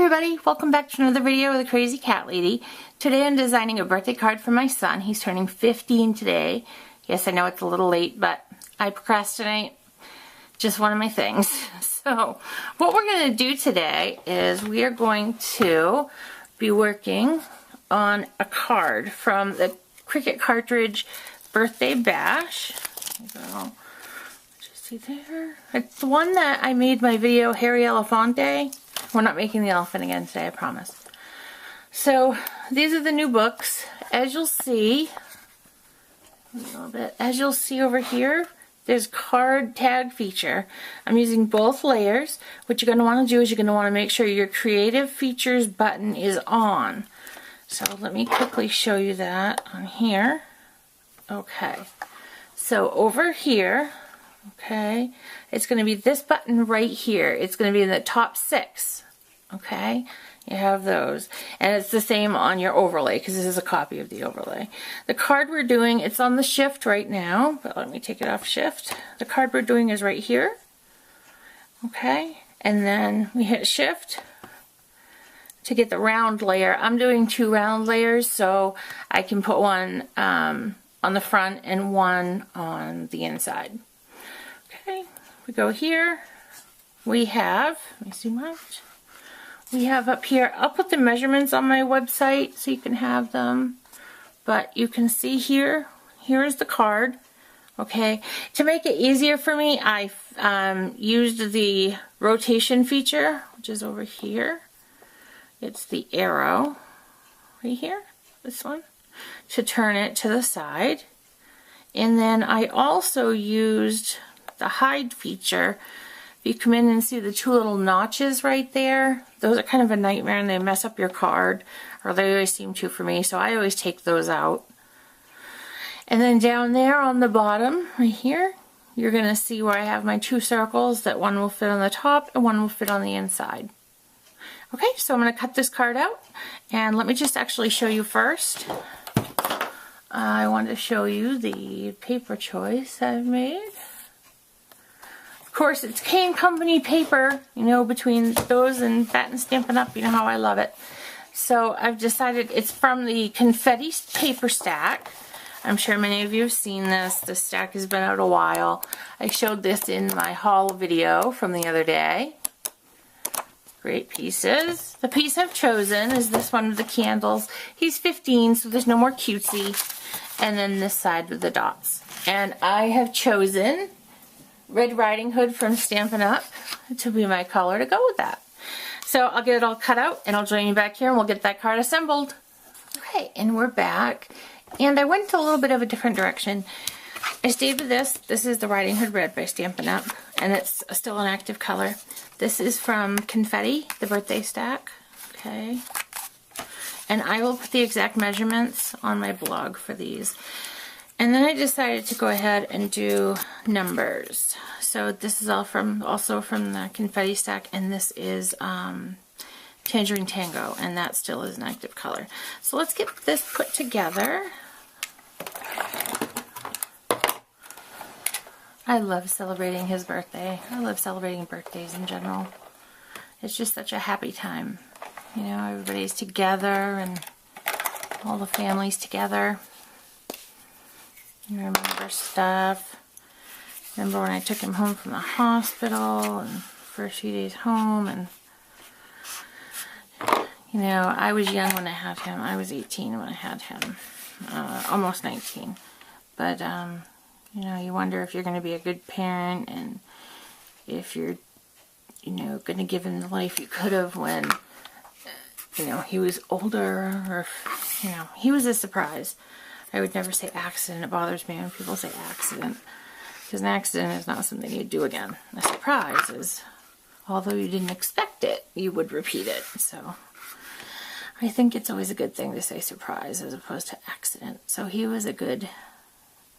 everybody, welcome back to another video with the Crazy Cat Lady. Today I'm designing a birthday card for my son. He's turning 15 today. Yes, I know it's a little late, but I procrastinate. Just one of my things. So what we're going to do today is we are going to be working on a card from the Cricut Cartridge Birthday Bash. There you go. Just see there. It's the one that I made my video Harry Elefante. We're not making the elephant again today, I promise. So these are the new books. As you'll see, a little bit. As you'll see over here, there's card tag feature. I'm using both layers. What you're going to want to do is you're going to want to make sure your creative features button is on. So let me quickly show you that on here. Okay. So over here, okay, it's going to be this button right here. It's going to be in the top 6. Okay, you have those, and it's the same on your overlay because this is a copy of the overlay. The card we're doing, it's on the shift right now, but let me take it off shift. The card we're doing is right here. Okay, and then we hit shift to get the round layer. I'm doing 2 round layers so I can put one on the front and one on the inside. Okay, we go here. We have, let me zoom out. We have up here, I'll put the measurements on my website so you can have them, but you can see here, here's the card. Okay, to make it easier for me, I used the rotation feature, which is over here. It's the arrow right here, this one, to turn it to the side. And then I also used the hide feature. If you come in and see the 2 little notches right there, those are kind of a nightmare and they mess up your card, or they always seem to for me, so I always take those out. And then down there on the bottom, right here, you're going to see where I have my 2 circles, that one will fit on the top and one will fit on the inside. Okay, so I'm going to cut this card out, and let me just actually show you first. I want to show you the paper choice I've made. Of course, it's K & Company paper, you know, between those and Fat and Stampin' Up, you know how I love it. So I've decided it's from the confetti paper stack. I'm sure many of you have seen this. This stack has been out a while. I showed this in my haul video from the other day. Great pieces. The piece I've chosen is this one with the candles. He's 15, so there's no more cutesy. And then this side with the dots. And I have chosen Red Riding Hood from Stampin' Up to be my color to go with that. So I'll get it all cut out and I'll join you back here and we'll get that card assembled. Okay, and we're back. And I went a little bit of a different direction. I stayed with this. This is the Riding Hood Red by Stampin' Up, and it's still an active color. This is from Confetti, the birthday stack. Okay. And I will put the exact measurements on my blog for these. And then I decided to go ahead and do numbers. So this is also from the confetti stack, and this is Tangerine Tango, and that still is an active color. So let's get this put together. I love celebrating his birthday. I love celebrating birthdays in general. It's just such a happy time. You know, everybody's together and all the families together. You remember stuff. Remember when I took him home from the hospital and first few days home, and you know, I was young when I had him. I was 18 when I had him. Almost 19. But you know, you wonder if you're going to be a good parent and if you're, you know, going to give him the life you could have when, you know, he was older, or, you know, he was a surprise. I would never say accident. It bothers me when people say accident, because an accident is not something you do again. A surprise is, although you didn't expect it, you would repeat it. So I think it's always a good thing to say surprise as opposed to accident. So he was a good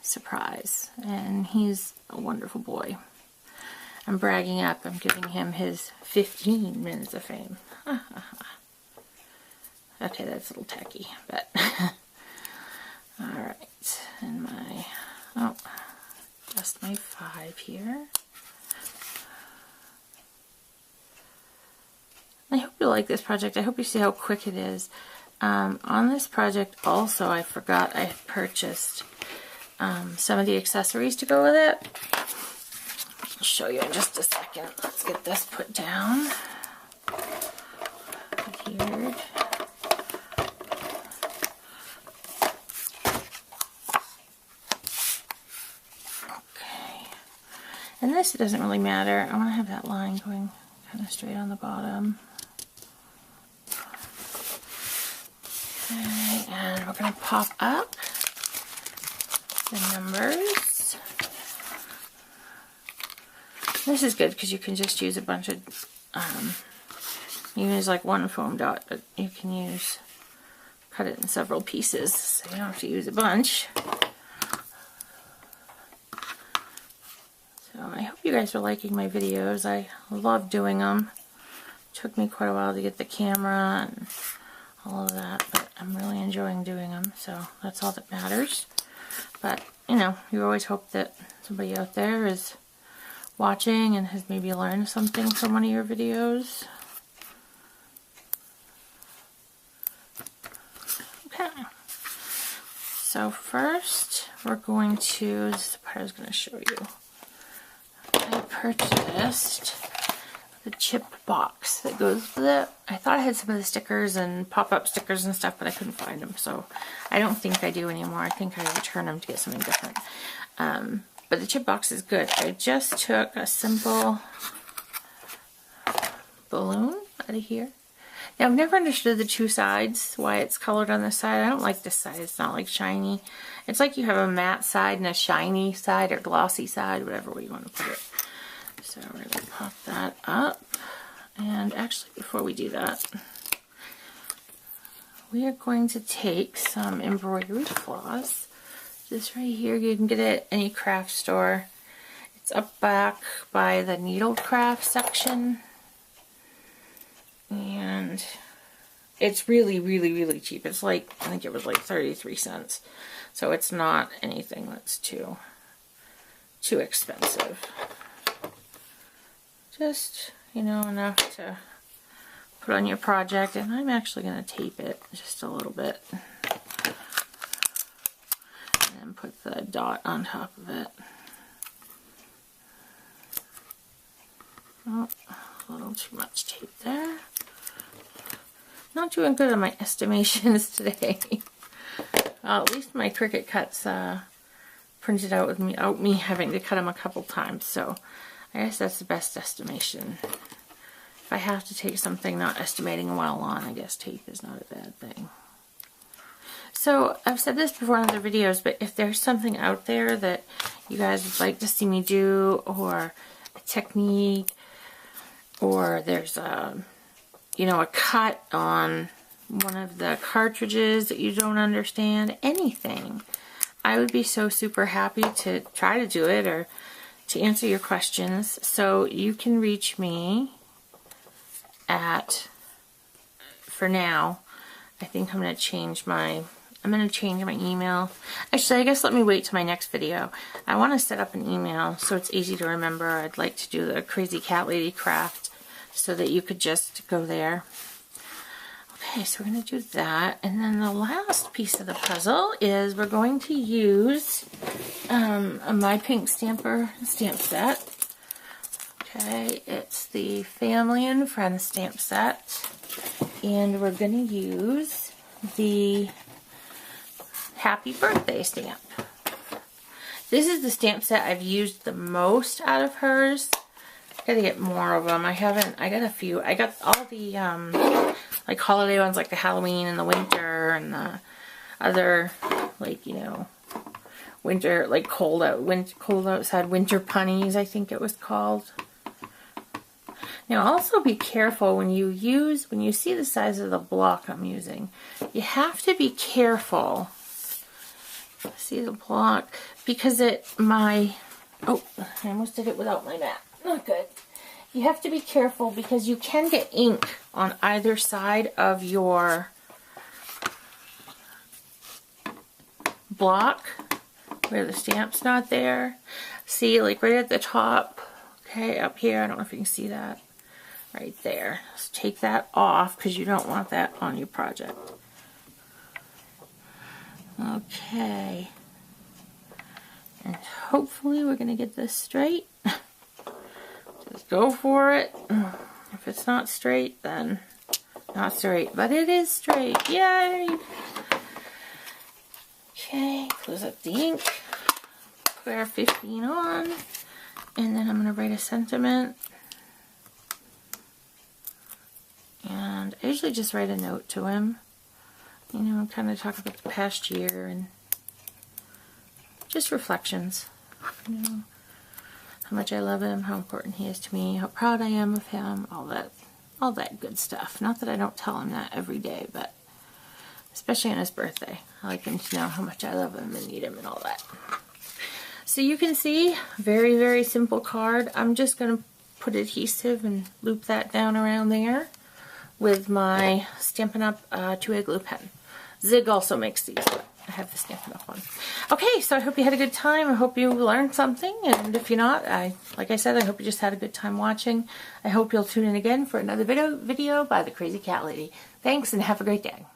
surprise, and he's a wonderful boy. I'm bragging up. I'm giving him his 15 minutes of fame. Okay, that's a little tacky, but alright, and my, just my 5 here. I hope you'll like this project. I hope you see how quick it is. On this project also, I forgot I had purchased some of the accessories to go with it. I'll show you in just a second. Let's get this put down here. Okay. And this, it doesn't really matter. I want to have that line going kind of straight on the bottom. Okay, and we're going to pop up the numbers. This is good because you can just use a bunch of, you use like one foam dot, but you can cut it in several pieces, so you don't have to use a bunch. So I hope you guys are liking my videos. I love doing them. It took me quite a while to get the camera and all of that, but I'm really enjoying doing them, so that's all that matters. But, you know, you always hope that somebody out there is watching and has maybe learned something from one of your videos. Okay. So first, we're going to, this is the part I was going to show you. I purchased the chip box that goes with it. I thought I had some of the stickers and pop-up stickers and stuff, but I couldn't find them, so I don't think I do anymore. I think I returned them to get something different. But the chip box is good. I just took a simple balloon out of here. Now, I've never understood the two sides, why it's colored on this side. I don't like this side. It's not like shiny. It's like you have a matte side and a shiny side or glossy side, whatever way you want to put it. So we're going to pop that up. And actually, before we do that, we are going to take some embroidery floss. This right here, you can get it at any craft store. It's up back by the needle craft section. And it's really, really, really cheap. It's like, I think it was like 33 cents. So it's not anything that's too expensive. Just, you know, enough to put on your project. And I'm actually going to tape it just a little bit. And then put the dot on top of it. Oh, a little too much tape there. Not doing good on my estimations today. Well, at least my Cricut cuts printed out without me having to cut them a couple times. So I guess that's the best estimation. If I have to take something not estimating well on, I guess tape is not a bad thing. So I've said this before in other videos, but if there's something out there that you guys would like to see me do, or a technique, or there's a, you know, a cut on one of the cartridges that you don't understand, anything, I would be so super happy to try to do it or to answer your questions. So you can reach me at, for now, I think I'm going to change my email. Actually, I guess let me wait till my next video. I want to set up an email so it's easy to remember. I'd like to do the Crazy Cat Lady craft so that you could just go there. Okay, so we're going to do that. And then the last piece of the puzzle is we're going to use a My Pink Stamper stamp set. Okay, it's the Family and Friends stamp set. And we're going to use the Happy Birthday stamp. This is the stamp set I've used the most out of hers. Gotta get more of them. I got a few. I got all the like holiday ones, like the Halloween and the winter and the other, like, you know, winter, like cold outside winter punnies, I think it was called. Now also be careful when you see the size of the block I'm using, you have to be careful. See the block, because I almost did it without my mat. Not good. You have to be careful because you can get ink on either side of your block where the stamp's not there. See, like right at the top, okay, up here, I don't know if you can see that. right there. Just take that off because you don't want that on your project. Okay. And hopefully we're going to get this straight. Just go for it. If it's not straight, then not straight. But it is straight. Yay! Okay, close up the ink. Put our 15 on. And then I'm going to write a sentiment. And I usually just write a note to him. You know, kind of talk about the past year and just reflections. You know, how much I love him, how important he is to me, how proud I am of him, all that good stuff. Not that I don't tell him that every day, but especially on his birthday. I like him to know how much I love him and need him and all that. So you can see, very, very simple card. I'm just going to put adhesive and loop that down around there with my Stampin' Up! 2A glue pen. Zig also makes these, but I have the Stampin' Up! One. Okay, so I hope you had a good time. I hope you learned something, and if you're not, like I said, I hope you just had a good time watching. I hope you'll tune in again for another video by the Crazy Cat Lady. Thanks, and have a great day.